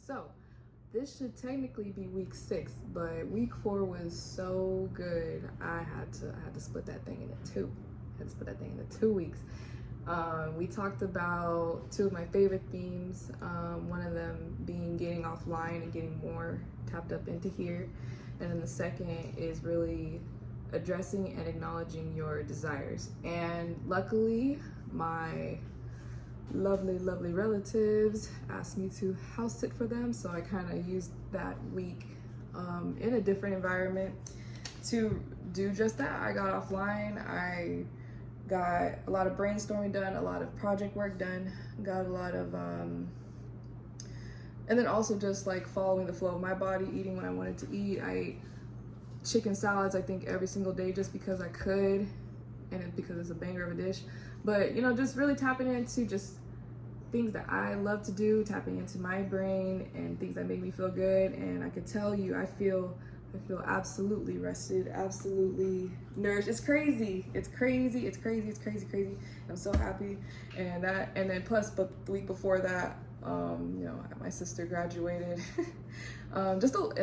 So this should technically be week 6, but week 4 was so good. I had to split that thing into two. I had to split that thing into 2 weeks. We talked about 2 of my favorite themes. One of them being getting offline and getting more tapped up into here. And then the second is really addressing and acknowledging your desires. And luckily, my lovely relatives asked me to house sit for them, so I kind of used that week in a different environment to do just that. I got offline, I got a lot of brainstorming done, a lot of project work done, got a lot of and then also just like following the flow of my body, eating when I wanted to eat. I ate chicken salads, I think, every single day just because I could, and because it's a banger of a dish. But you know, just really tapping into just things that I love to do, tapping into my brain and things that make me feel good. And I could tell you, I feel absolutely rested, absolutely nourished. It's crazy. I'm so happy. And then plus, but the week before that, you know, my sister graduated. And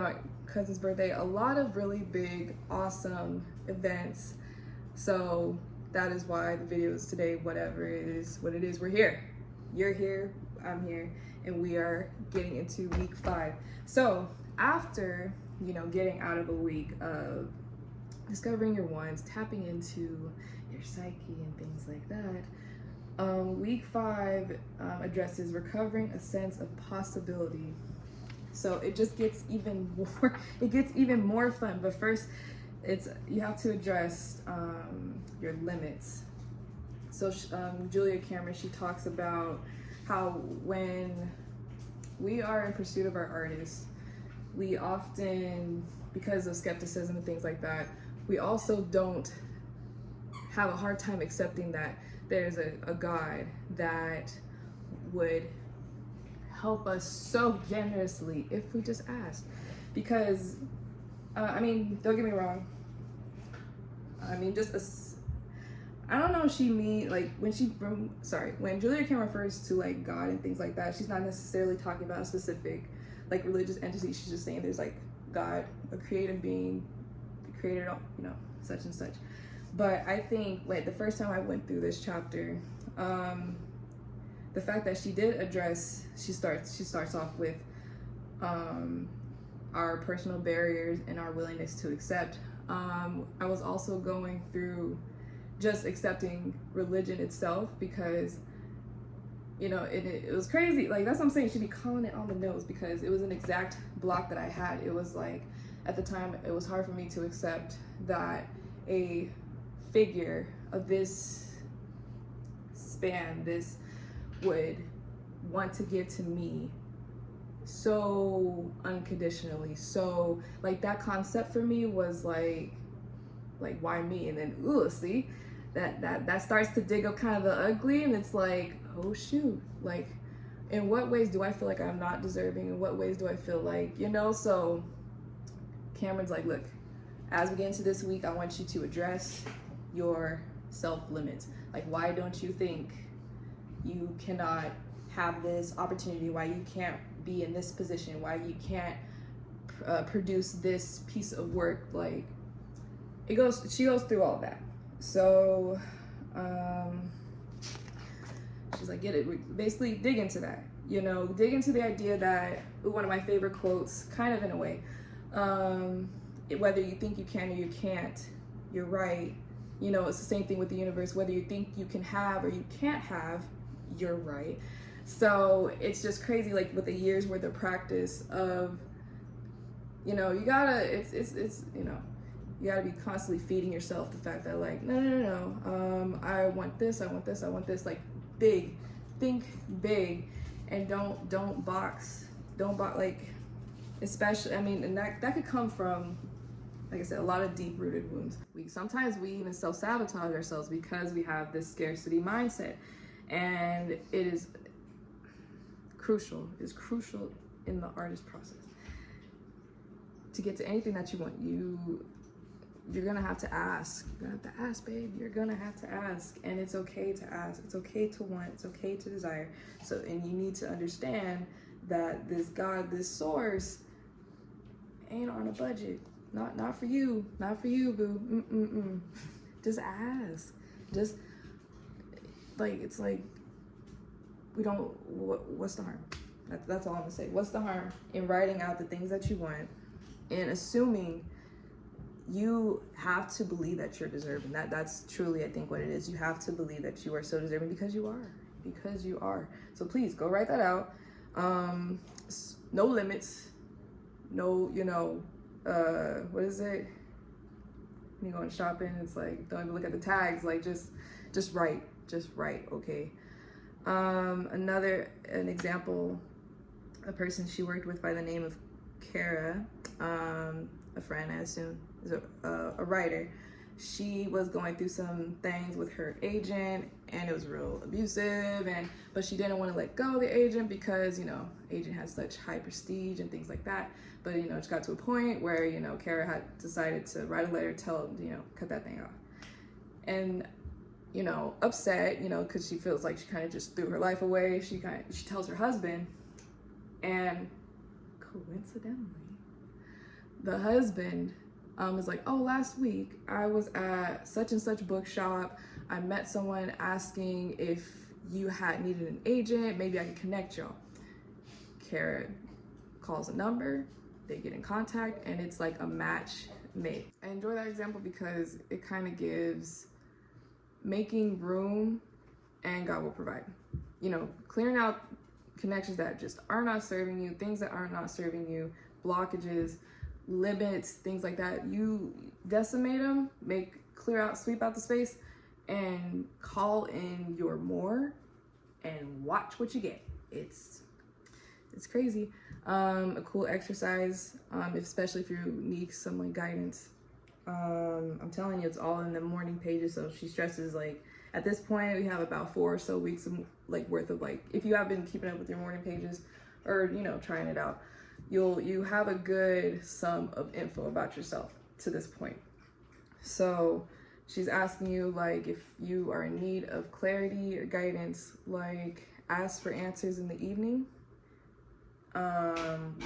my cousin's birthday. A lot of really big, awesome events. So that is why the video is today. Whatever it is, what it is, we're here. You're here, I'm here, and we are getting into week 5. So after, you know, getting out of a week of discovering your wants, tapping into your psyche and things like that, week 5 addresses recovering a sense of possibility. So it just gets even more fun. But first, you have to address your limits. So Julia Cameron, she talks about how when we are in pursuit of our artists, we often, because of skepticism and things like that, we also don't have a hard time accepting that there's a God that would help us so generously if we just asked. Because, I mean, don't get me wrong. I mean, I don't know if she mean, like, when Julia Cameron refers to, like, God and things like that, she's not necessarily talking about a specific, like, religious entity. She's just saying there's, like, God, a creative being, created all, you know, such and such. But I think, like, the first time I went through this chapter, the fact that she did address, she starts off with our personal barriers and our willingness to accept. I was also going through just accepting religion itself, because, you know, it was crazy. Like, that's what I'm saying, she'd be calling it on the nose, because it was an exact block that I had. It was like, at the time, it was hard for me to accept that a figure of this span, this would want to give to me so unconditionally. So, like, that concept for me was like why me? And then, ooh, see, that starts to dig up kind of the ugly, and it's like, oh shoot, like, in what ways do I feel like I'm not deserving? In what ways do I feel like, you know? So Cameron's like, look, as we get into this week, I want you to address your self-limits. Like, why don't you think you cannot have this opportunity? Why you can't be in this position? Why you can't produce this piece of work? Like, she goes through all of that. So she's like, get it, basically dig into that, you know, dig into the idea that, one of my favorite quotes, kind of in a way, whether you think you can or you can't, you're right. You know, it's the same thing with the universe. Whether you think you can have or you can't have, you're right. So it's just crazy, like, with the years worth of practice of, you know, you gotta, it's you know, you gotta be constantly feeding yourself the fact that, like, no, I want this, like, big, think big, and don't box, like, especially, I mean, and that could come from, like I said, a lot of deep-rooted wounds. Sometimes we even self-sabotage ourselves because we have this scarcity mindset, and it is crucial. It's crucial in the artist process to get to anything that you want. You're gonna have to ask. You're gonna have to ask, babe. You're gonna have to ask, and it's okay to ask. It's okay to want. It's okay to desire. So, and you need to understand that this God, this source, ain't on a budget. Not for you. Not for you, boo. Just ask. Just like, it's like, we don't, what's the harm? That's all I'm gonna say. What's the harm in writing out the things that you want and assuming you have to believe that you're deserving? That's truly, I think, what it is. You have to believe that you are so deserving because you are. Because you are. So please go write that out. No limits. No, what is it? When you going shopping, it's like, don't even look at the tags. Like, just write. Just write, okay? An example, a person she worked with by the name of Kara, a friend, I assume, is a writer. She was going through some things with her agent, and it was real abusive, but she didn't want to let go of the agent because, agent has such high prestige and things like that. But, it got to a point where, Kara had decided to write a letter, tell him, cut that thing off. And, upset, because she feels like she kind of just threw her life away. She tells her husband, and coincidentally, the husband is like, oh, last week I was at such and such bookshop. I met someone asking if you had needed an agent. Maybe I could connect y'all. Kara calls a number, they get in contact, and it's like a match made. I enjoy that example because it kind of gives making room and God will provide. Clearing out connections that just are not serving you, things that are not serving you, blockages, limits, things like that. You decimate them, sweep out the space, and call in your more, and watch what you get. It's crazy. A cool exercise, especially if you need someone guidance. I'm telling you, it's all in the morning pages. So she stresses, like, at this point we have about 4 or so weeks of worth of, if you have been keeping up with your morning pages or trying it out, you have a good sum of info about yourself to this point. So she's asking you, if you are in need of clarity or guidance, ask for answers in the evening,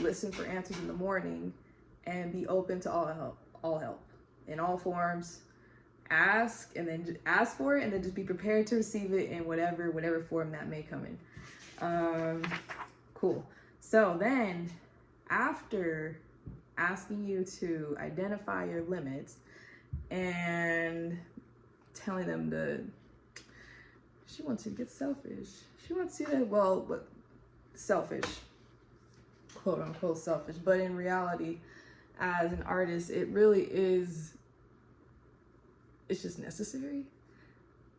listen for answers in the morning, and be open to all help in all forms. Ask, and then just ask for it, and then just be prepared to receive it in whatever form that may come in. Cool. So then, after asking you to identify your limits and telling them she wants you to get selfish. She wants you to, selfish, quote unquote selfish, but in reality, as an artist, it really is, it's just necessary.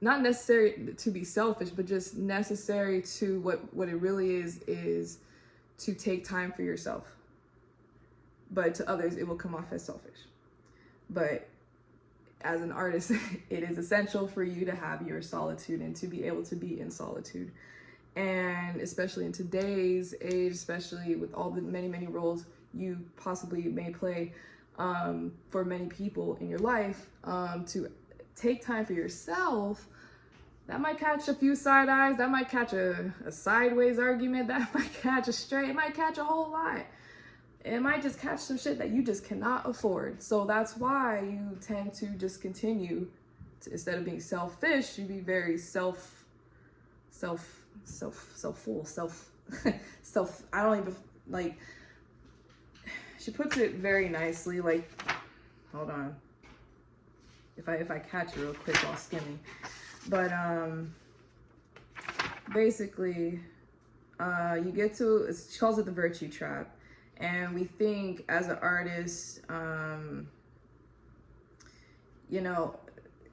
Not necessary to be selfish, but just necessary to what it really is to take time for yourself. But to others, it will come off as selfish. But as an artist, it is essential for you to have your solitude and to be able to be in solitude. And especially in today's age, especially with all the many roles you possibly may play for many people in your life, to take time for yourself, that might catch a few side eyes, that might catch a sideways argument, that might catch a straight, it might catch a whole lot. It might just catch some shit that you just cannot afford. So that's why you tend to just continue to, instead of being selfish, you be very self, I don't even, she puts it very nicely, hold on. If I catch it real quick while skimming. But basically, you get to, she calls it the virtue trap. And we think as an artist,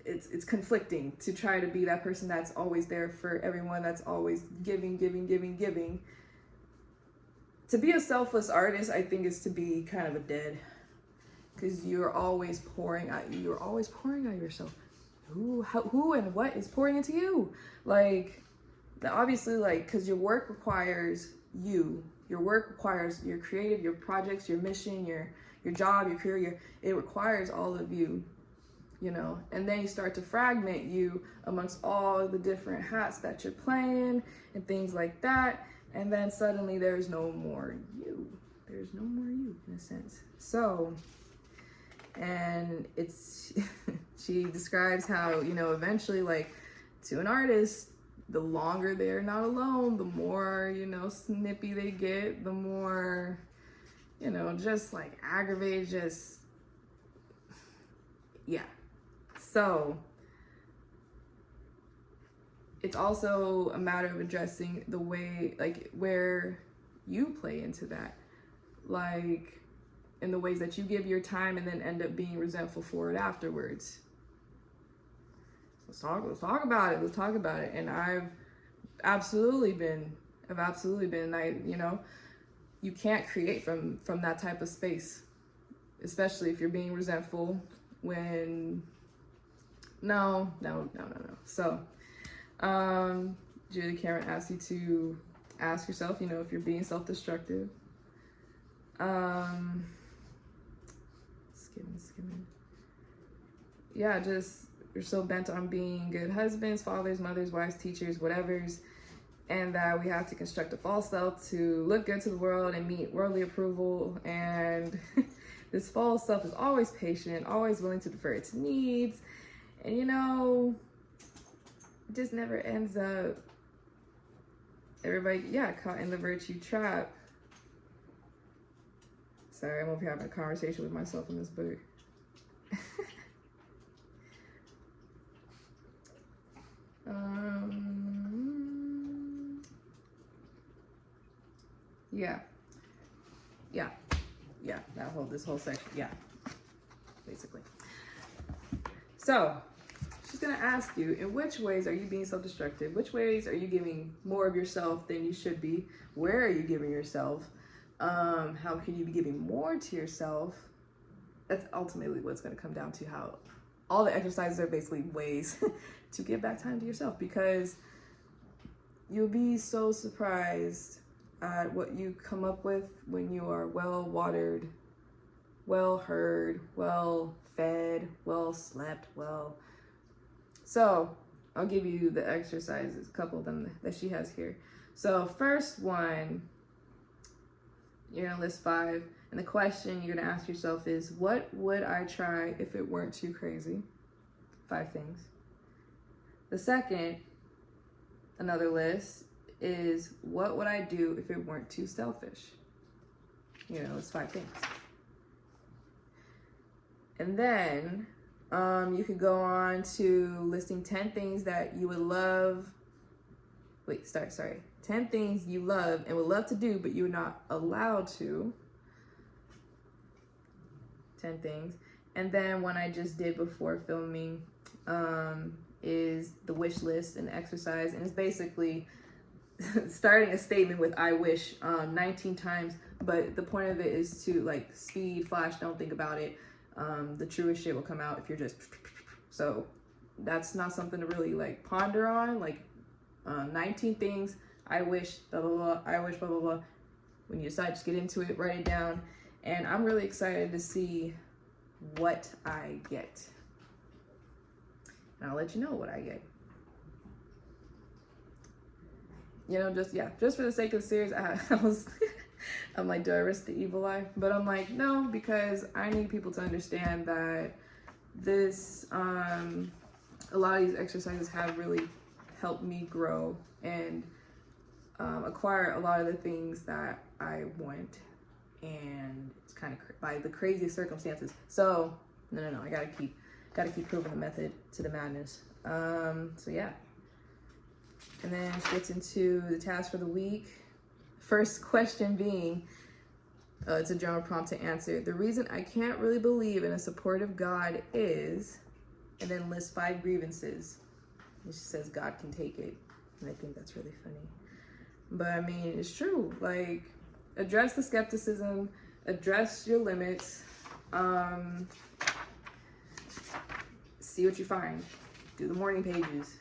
it's conflicting to try to be that person that's always there for everyone, that's always giving. To be a selfless artist, I think, is to be kind of a dead, because you're always pouring out yourself. Who and what is pouring into you? Obviously, because your work requires you. Your work requires your creative, your projects, your mission, your job, your career. It requires all of you, and then you start to fragment you amongst all the different hats that you're playing and things like that. And then suddenly there's no more you. There's no more you, in a sense. So, and it's, she describes how, you know, eventually, like, to an artist, the longer they're not alone, the more, you know, snippy they get, the more, you know, just like aggravated, just, yeah. So, it's also a matter of addressing the way, like, where you play into that. Like, in the ways that you give your time and then end up being resentful for it afterwards. Let's talk about it. Let's talk about it. And I've absolutely been, you know, you can't create from that type of space, especially if you're being resentful when, no. So, Julie Cameron asks you to ask yourself, you know, if you're being self-destructive. Skimming. Yeah, just, you're so bent on being good husbands, fathers, mothers, wives, teachers, whatevers, and that we have to construct a false self to look good to the world and meet worldly approval. And this false self is always patient, always willing to defer its needs, and you know, it just never ends up. Everybody, yeah, caught in the virtue trap. Sorry, I'm over here having a conversation with myself in this book. Yeah, this whole section, yeah, basically. So, she's gonna ask you, in which ways are you being self-destructive? Which ways are you giving more of yourself than you should be? Where are you giving yourself? How can you be giving more to yourself? That's ultimately what's gonna come down to. How all the exercises are basically ways to give back time to yourself, because you'll be so surprised at what you come up with when you are well-watered, well-heard, well-fed, well-slept, So I'll give you the exercises, a couple of them that she has here. So first one, you're gonna list 5, and the question you're gonna ask yourself is, what would I try if it weren't too crazy? 5 things. The second, another list, is what would I do if it weren't too selfish? You know, it's 5 things. And then you could go on to listing 10 things that you would love. 10 things you love and would love to do, but you're not allowed to. 10 things. And then one I just did before filming is the wish list and exercise. And it's basically starting a statement with I wish 19 times. But the point of it is to, like, speed, flash, don't think about it. The truest shit will come out if you're just, so that's not something to really, like, ponder on. Like, 19 things, I wish, blah, blah, blah, I wish, blah, blah, blah. When you decide, just get into it, write it down. And I'm really excited to see what I get. And I'll let you know what I get. You know, just for the sake of the series, I'm like, do I risk the evil eye? But I'm like, no, because I need people to understand that this, a lot of these exercises have really helped me grow and acquire a lot of the things that I want. And it's kind of by the craziest circumstances. So, no, I gotta keep proving the method to the madness. So yeah. And then she gets into the task for the week. First question being, it's a general prompt to answer. The reason I can't really believe in a supportive God is, and then list 5 grievances. And she says God can take it. And I think that's really funny. But I mean, it's true. Like, address the skepticism, address your limits, see what you find. Do the morning pages,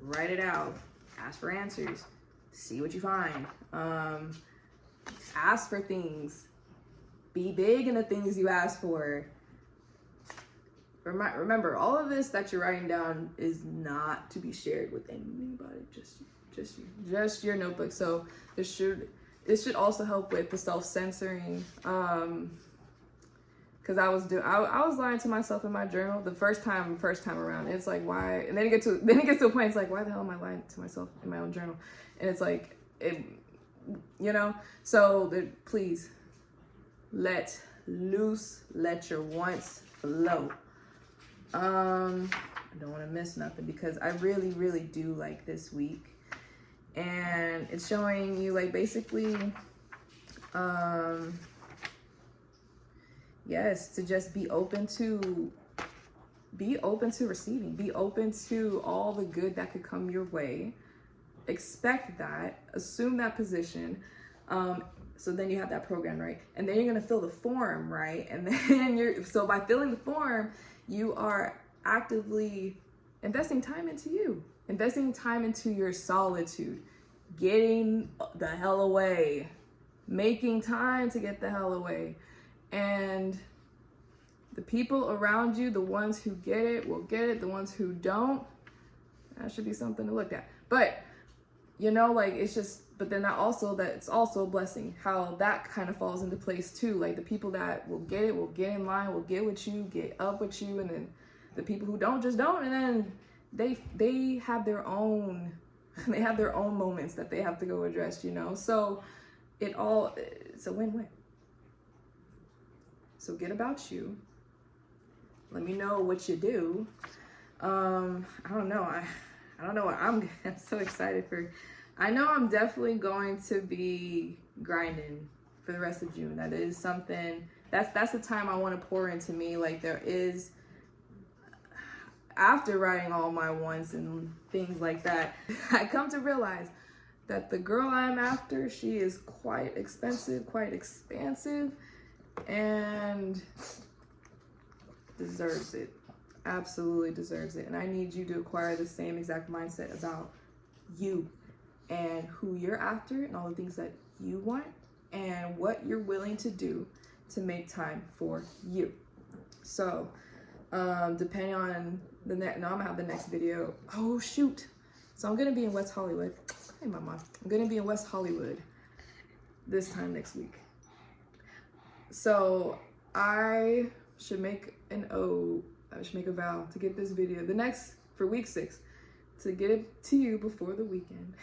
write it out, ask for answers, see what you find. Ask for things. Be big in the things you ask for. Remember, all of this that you're writing down is not to be shared with anybody, just just your notebook. So it should also help with the self-censoring. Because I was lying to myself in my journal the first time around. It's like, why? And then it gets to a point. It's like, why the hell am I lying to myself in my own journal? And it's like, So please let loose, let your wants flow. I don't want to miss nothing because I really, really do like this week, and it's showing you like basically, yes, to just be open to receiving, be open to all the good that could come your way. Expect that, assume that position. So then you have that program, right? And then you're gonna fill the form, right? And then so by filling the form, you are actively investing time into you, investing time into your solitude, getting the hell away, making time to get the hell away. And the people around you, the ones who get it will get it. The ones who don't, that should be something to look at. But like it's just, but then it's also a blessing how that kind of falls into place too. Like the people that will get it, will get in line, will get with you, get up with you, and then the people who don't just don't, and then they have their own moments that they have to go address, So it's a win-win. So get about you. Let me know what you do. I don't know. I don't know what I'm so excited for. I know I'm definitely going to be grinding for the rest of June. That is something, that's the time I want to pour into me. Like there is, after writing all my wants and things like that, I come to realize that the girl I'm after, she is quite expensive, quite expansive, and deserves it. Absolutely deserves it. And I need you to acquire the same exact mindset about you and who you're after and all the things that you want and what you're willing to do to make time for you. So depending on the next, no, I'm gonna have the next video. Oh shoot. So I'm gonna be in West Hollywood. Hey mama. I'm gonna be in West Hollywood this time next week. So I should make a vow to get this video for week 6, to get it to you before the weekend.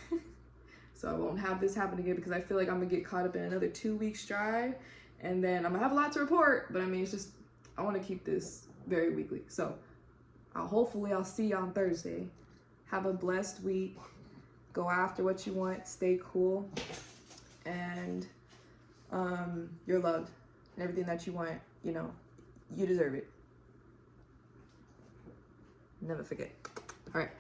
So I won't have this happen again, because I feel like I'm gonna get caught up in another 2 weeks drive, and then I'm gonna have a lot to report, but I mean, it's just, I want to keep this very weekly. So hopefully I'll see you on Thursday. Have a blessed week. Go after what you want. Stay cool. And you're loved. And everything that you want, you deserve it. Never forget. All right.